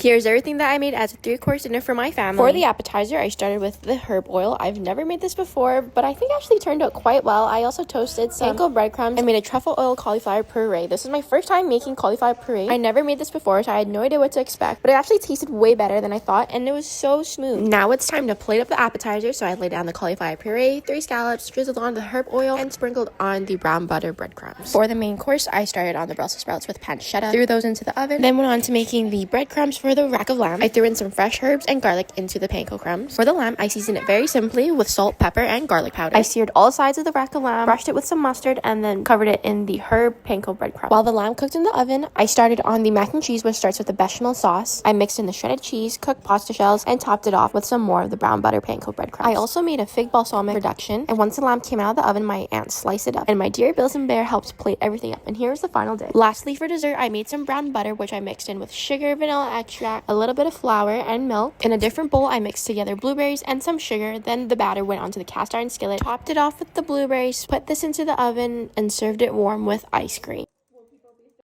Here's everything that I made as a 3-course dinner for my family. For the appetizer, I started with the herb oil. I've never made this before, but I think it actually turned out quite well. I also toasted some panko breadcrumbs and made a truffle oil cauliflower puree. This is my first time making cauliflower puree. I never made this before, so I had no idea what to expect, but it actually tasted way better than I thought, and it was so smooth. Now it's time to plate up the appetizer, so I laid down the cauliflower puree, 3 scallops, drizzled on the herb oil, and sprinkled on the brown butter breadcrumbs. For the main course, I started on the Brussels sprouts with pancetta, threw those into the oven, then went on to making the breadcrumbs for the rack of lamb. I threw in some fresh herbs and garlic into the panko crumbs. For the lamb, I seasoned it very simply with salt, pepper, and garlic powder. I seared all sides of the rack of lamb, brushed it with some mustard, and then covered it in the herb panko breadcrumb. While the lamb cooked in the oven, I started on the mac and cheese, which starts with the bechamel sauce. I mixed in the shredded cheese, cooked pasta shells, and topped it off with some more of the brown butter panko breadcrumbs. I also made a fig balsamic reduction, and once the lamb came out of the oven, my aunt sliced it up, and my dear Bills and Bear helped plate everything up. And here's the final dish. Lastly, for dessert, I made some brown butter, which I mixed in with sugar, vanilla extract, a little bit of flour, and milk. In a different bowl, I mixed together blueberries and some sugar. Then the batter went onto the cast iron skillet, topped it off with the blueberries, put this into the oven, and served it warm with ice cream.